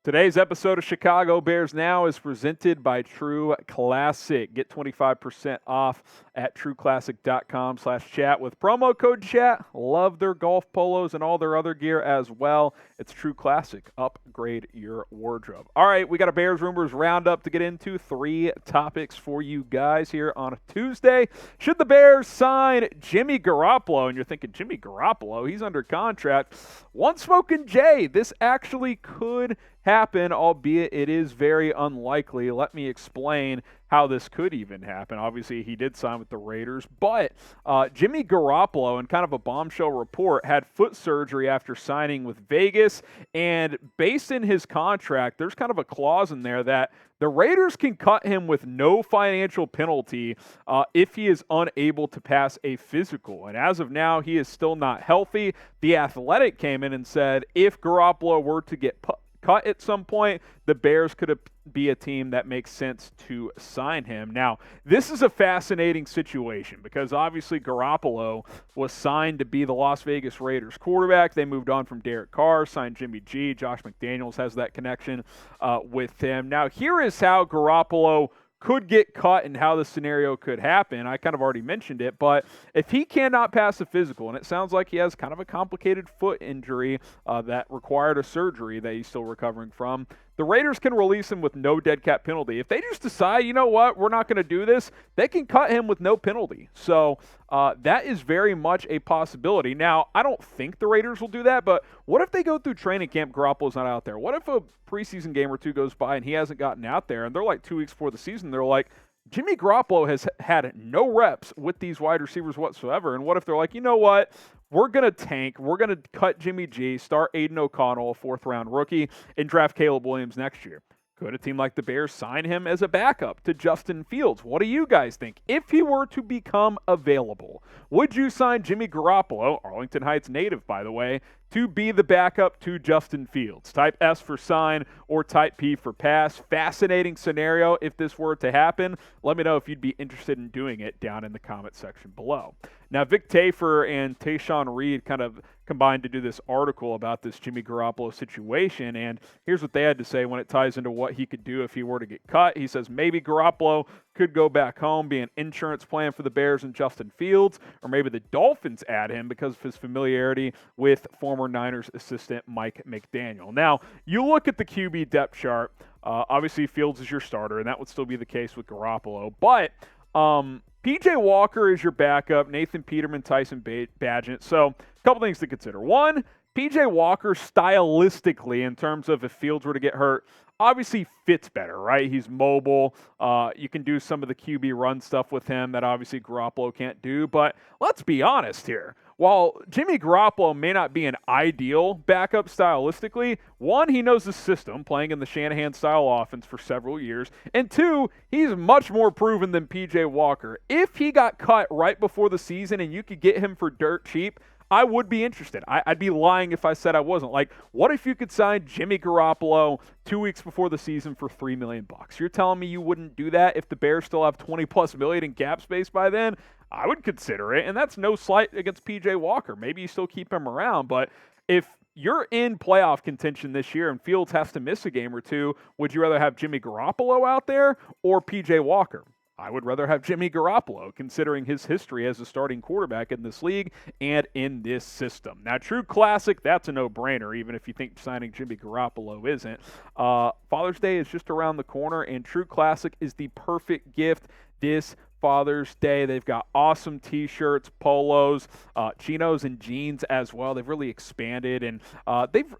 Today's episode of Chicago Bears Now is presented by True Classic. Get 25% off at trueclassic.com/chat with promo code chat. Love their golf polos and all their other gear as well. It's True Classic. Upgrade your wardrobe. All right, we got a Bears Rumors Roundup to get into. 3 topics for you guys here on a Tuesday. Should the Bears sign Jimmy Garoppolo? And you're thinking, Jimmy Garoppolo? He's under contract. One smoking Jay. This actually could happen, albeit it is very unlikely. Let me explain how this could even happen. Obviously, he did sign with the Raiders, but Jimmy Garoppolo, in kind of a bombshell report, had foot surgery after signing with Vegas, and based in his contract, there's kind of a clause in there that the Raiders can cut him with no financial penalty if he is unable to pass a physical. And as of now, he is still not healthy. The Athletic came in and said if Garoppolo were to get cut at some point, the Bears could be a team that makes sense to sign him. Now, this is a fascinating situation because obviously Garoppolo was signed to be the Las Vegas Raiders quarterback. They moved on from Derek Carr, signed Jimmy G. Josh McDaniels has that connection with him. Now, here is how Garoppolo could get cut and how the scenario could happen. I kind of already mentioned it, but if he cannot pass a physical, and it sounds like he has kind of a complicated foot injury that required a surgery that he's still recovering from, the Raiders can release him with no dead cap penalty. If they just decide, you know what, we're not going to do this, they can cut him with no penalty. So that is very much a possibility. Now, I don't think the Raiders will do that, but what if they go through training camp, Garoppolo's not out there? What if a preseason game or two goes by and he hasn't gotten out there, and they're like 2 weeks before the season, they're like, Jimmy Garoppolo has had no reps with these wide receivers whatsoever, and what if they're like, you know what, we're going to tank, we're going to cut Jimmy G, start Aiden O'Connell, a 4th-round rookie, and draft Caleb Williams next year? Could a team like the Bears sign him as a backup to Justin Fields? What do you guys think? If he were to become available, would you sign Jimmy Garoppolo, Arlington Heights native, by the way, to be the backup to Justin Fields? Type S for sign or type P for pass. Fascinating scenario if this were to happen. Let me know if you'd be interested in doing it down in the comment section below. Now, Vic Tafur and Tayshaun Reed kind of combined to do this article about this Jimmy Garoppolo situation, and here's what they had to say when it ties into what he could do if he were to get cut. He says maybe Garoppolo could go back home, be an insurance plan for the Bears and Justin Fields, or maybe the Dolphins add him because of his familiarity with former Niners assistant Mike McDaniel. Now, you look at the QB depth chart, obviously Fields is your starter, and that would still be the case with Garoppolo, but P.J. Walker is your backup, Nathan Peterman, Tyson Bagent. So, a couple things to consider. One, P.J. Walker stylistically, in terms of if Fields were to get hurt, obviously fits better, right? He's mobile. You can do some of the QB run stuff with him that obviously Garoppolo can't do. But let's be honest here. While Jimmy Garoppolo may not be an ideal backup stylistically, one, he knows the system, playing in the Shanahan-style offense for several years, and two, he's much more proven than P.J. Walker. If he got cut right before the season and you could get him for dirt cheap, I would be interested. I'd be lying if I said I wasn't. Like, what if you could sign Jimmy Garoppolo 2 weeks before the season for $3 million? You're telling me you wouldn't do that if the Bears still have $20+ million in cap space by then? I would consider it, and that's no slight against P.J. Walker. Maybe you still keep him around, but if you're in playoff contention this year and Fields has to miss a game or two, would you rather have Jimmy Garoppolo out there or P.J. Walker? I would rather have Jimmy Garoppolo, considering his history as a starting quarterback in this league and in this system. Now, True Classic, that's a no-brainer, even if you think signing Jimmy Garoppolo isn't. Father's Day is just around the corner, and True Classic is the perfect gift this Father's Day. They've got awesome t-shirts, polos, chinos, and jeans as well. They've really expanded, and they've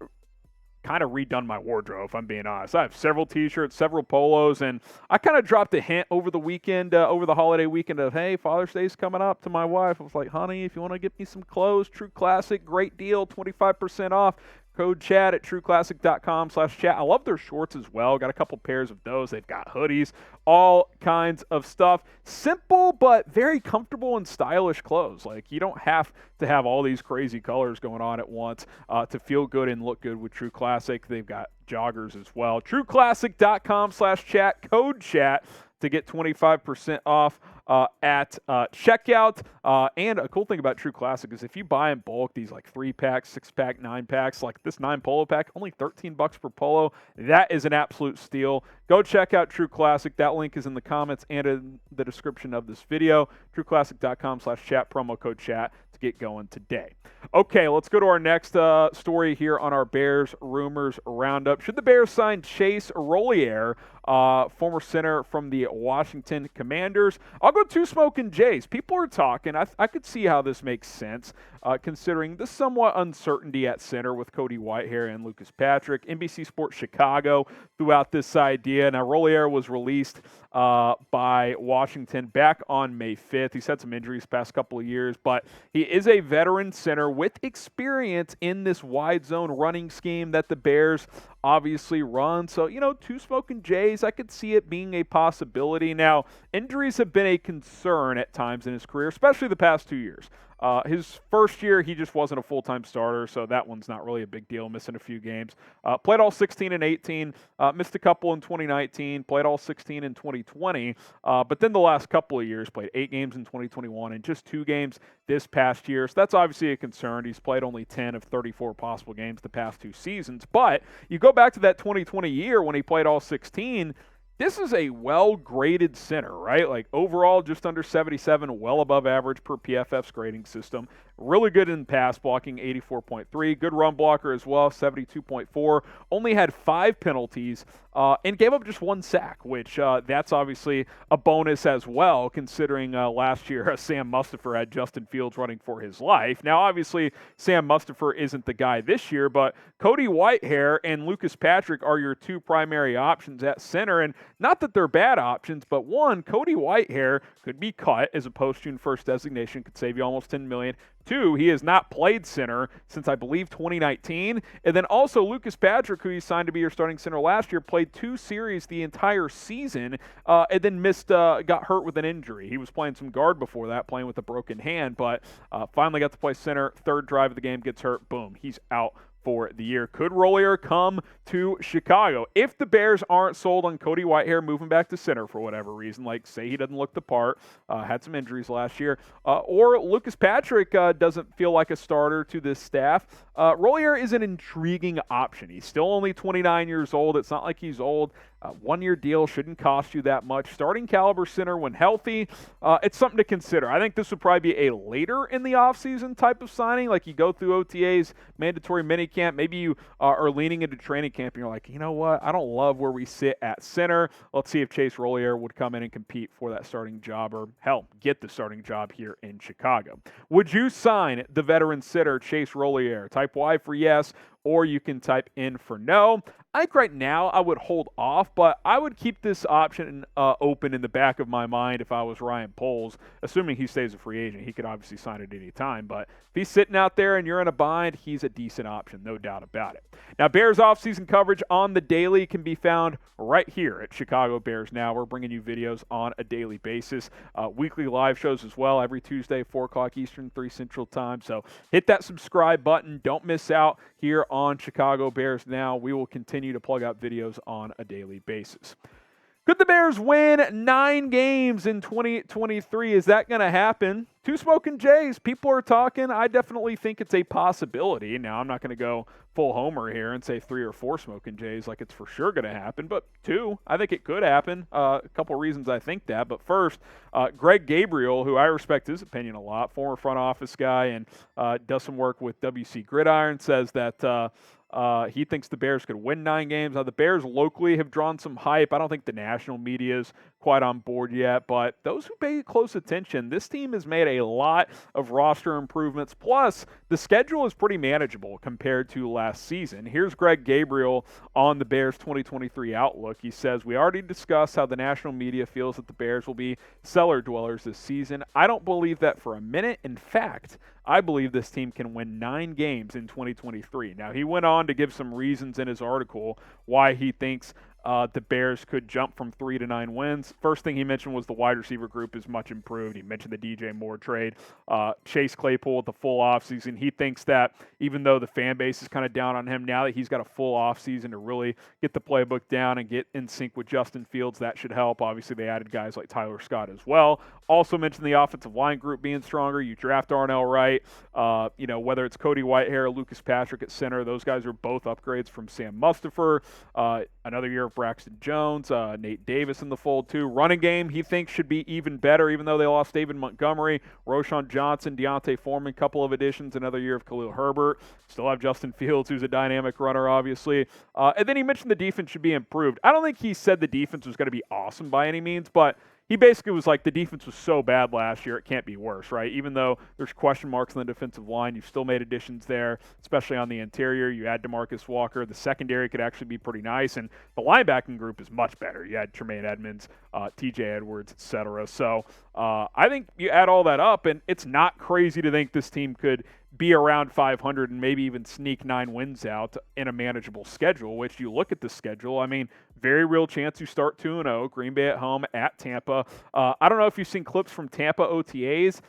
kind of redone my wardrobe, if I'm being honest. I have several t-shirts, several polos, and I kind of dropped a hint over the weekend, over the holiday weekend of, hey, Father's Day's coming up, to my wife. I was like, honey, if you want to get me some clothes, True Classic, great deal, 25% off. Code chat at trueclassic.com/chat. I love their shorts as well. Got a couple pairs of those. They've got hoodies, all kinds of stuff. Simple but very comfortable and stylish clothes. Like, you don't have to have all these crazy colors going on at once to feel good and look good with True Classic. They've got joggers as well. trueclassic.com/chat. Code chat to get 25% off at checkout. And a cool thing about True Classic is if you buy in bulk, these like 3-pack, 6-pack, 9-packs, like this 9 polo pack, only $13 per polo. That is an absolute steal. Go check out True Classic. That link is in the comments and in the description of this video. TrueClassic.com/chat, promo code chat to get going today. Okay, let's go to our next story here on our Bears rumors roundup. Should the Bears sign Chase Roullier, former center from the Washington Commanders? I'll go two smoking Jays. People are talking. I could see how this makes sense, considering the somewhat uncertainty at center with Cody Whitehair and Lucas Patrick. NBC Sports Chicago threw out this idea. Now, Roullier was released by Washington back on May 5th. He's had some injuries past couple of years, but he is a veteran center with experience in this wide zone running scheme that the Bears obviously run. So, two smoking Jays, I could see it being a possibility. Now, injuries have been a concern at times in his career, especially the past 2 years. His first year, he just wasn't a full-time starter, so that one's not really a big deal, missing a few games. Played all 16 and 18, missed a couple in 2019, played all 16 in 2020, but then the last couple of years played 8 games in 2021 and just 2 games this past year. So that's obviously a concern. He's played only 10 of 34 possible games the past 2 seasons. But you go back to that 2020 year when he played all 16, this is a well-graded center, right? Like overall, just under 77, well above average per PFF's grading system. Really good in pass blocking, 84.3. Good run blocker as well, 72.4. Only had 5 penalties and gave up just 1 sack, which that's obviously a bonus as well, considering last year Sam Mustipher had Justin Fields running for his life. Now, obviously, Sam Mustipher isn't the guy this year, but Cody Whitehair and Lucas Patrick are your 2 primary options at center. And not that they're bad options, but one, Cody Whitehair could be cut as a post-June 1st designation, could save you almost $10 million. 2, he has not played center since, I believe, 2019. And then also Lucas Patrick, who he signed to be your starting center last year, played 2 series the entire season and then got hurt with an injury. He was playing some guard before that, playing with a broken hand, but finally got to play center. 3rd drive of the game, gets hurt. Boom, he's out for the year. Could Roullier come to Chicago? If the Bears aren't sold on Cody Whitehair moving back to center for whatever reason, like say he doesn't look the part, had some injuries last year, or Lucas Patrick doesn't feel like a starter to this staff, Roullier is an intriguing option. He's still only 29 years old. It's not like he's old. 1-year deal shouldn't cost you that much. Starting caliber center when healthy, it's something to consider. I think this would probably be a later in the offseason type of signing. Like you go through OTAs, mandatory minicamp. Maybe you are leaning into training camp and you're like, you know what? I don't love where we sit at center. Let's see if Chase Roullier would come in and compete for that starting job, or hell, get the starting job here in Chicago. Would you sign the veteran center Chase Roullier? Type Y for yes, or you can type in for no. I think right now I would hold off, but I would keep this option open in the back of my mind if I was Ryan Poles, assuming he stays a free agent. He could obviously sign at any time, but if he's sitting out there and you're in a bind, he's a decent option, no doubt about it. Now, Bears offseason coverage on the daily can be found right here at Chicago Bears Now. We're bringing you videos on a daily basis, weekly live shows as well, every Tuesday, 4 o'clock Eastern, 3 Central Time. So hit that subscribe button. Don't miss out here on Chicago Bears Now. We will continue to plug out videos on a daily basis. Could the Bears win 9 games in 2023? Is that going to happen? Two smoking Jays. People are talking. I definitely think it's a possibility. Now, I'm not going to go full homer here and say 3 or 4 smoking Jays like it's for sure going to happen, but 2, I think it could happen. A couple reasons I think that. But first, Greg Gabriel, who I respect his opinion a lot, former front office guy and does some work with WC Gridiron, says that he thinks the Bears could win 9 games. Now, the Bears locally have drawn some hype. I don't think the national media is quite on board yet, but those who pay close attention, this team has made a lot of roster improvements. Plus, the schedule is pretty manageable compared to last season. Here's Greg Gabriel on the Bears 2023 outlook. He says, "We already discussed how the national media feels that the Bears will be cellar dwellers this season. I don't believe that for a minute. In fact, I believe this team can win 9 games in 2023. Now, he went on to give some reasons in his article why he thinks the Bears could jump from 3 to 9 wins. First thing he mentioned was the wide receiver group is much improved. He mentioned the DJ Moore trade. Chase Claypool with the full offseason. He thinks that even though the fan base is kind of down on him, now that he's got a full offseason to really get the playbook down and get in sync with Justin Fields, that should help. Obviously, they added guys like Tyler Scott as well. Also mentioned the offensive line group being stronger. You draft Darnell Wright, whether it's Cody Whitehair or Lucas Patrick at center, those guys are both upgrades from Sam Mustipher. Another year of Braxton Jones, Nate Davis in the fold too. Running game, he thinks should be even better, even though they lost David Montgomery, Roschon Johnson, Deontay Foreman, couple of additions, another year of Khalil Herbert. Still have Justin Fields, who's a dynamic runner, obviously. And then he mentioned the defense should be improved. I don't think he said the defense was going to be awesome by any means, but he basically was like, the defense was so bad last year, it can't be worse, right? Even though there's question marks on the defensive line, you've still made additions there, especially on the interior. You add DeMarcus Walker. The secondary could actually be pretty nice, and the linebacking group is much better. You had Tremaine Edmonds, TJ Edwards, etc. So I think you add all that up, and it's not crazy to think this team could be around 500 and maybe even sneak 9 wins out in a manageable schedule, which you look at the schedule. I mean, very real chance you start 2-0, Green Bay at home, at Tampa. I don't know if you've seen clips from Tampa OTAs.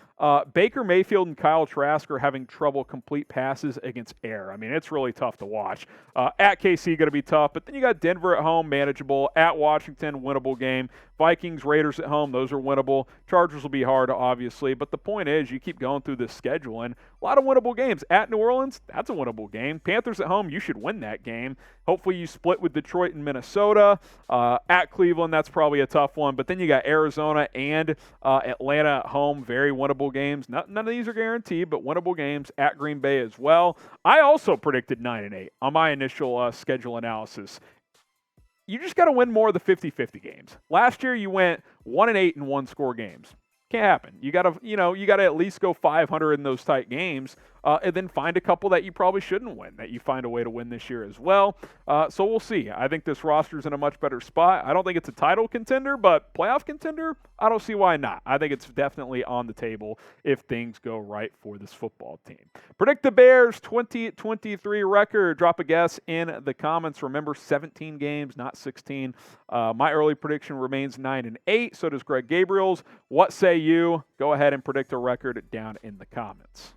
Baker Mayfield and Kyle Trask are having trouble complete passes against air. I mean, it's really tough to watch. At KC, going to be tough, but then you got Denver at home, manageable. At Washington, winnable game. Vikings, Raiders at home, those are winnable. Chargers will be hard, obviously, but the point is you keep going through this schedule, and a lot of winnable games. At New Orleans, that's a winnable game. Panthers at home, you should win that game. Hopefully you split with Detroit and Minnesota. At Cleveland, that's probably a tough one, but then you got Arizona and Atlanta at home, very winnable games. None of these are guaranteed, but winnable games. At Green Bay as well. I also predicted 9-8 on my initial schedule analysis. You just got to win more of the 50-50 games. Last year you went 1-8 in one-score games. Can't happen. You got to at least go 500 in those tight games, and then find a couple that you probably shouldn't win, that you find a way to win this year as well. So we'll see. I think this roster's in a much better spot. I don't think it's a title contender, but playoff contender, I don't see why not. I think it's definitely on the table if things go right for this football team. Predict the Bears 2023 record. Drop a guess in the comments. Remember, 17 games, not 16. My early prediction remains 9-8. So does Greg Gabriel's. What say you? Go ahead and predict a record down in the comments.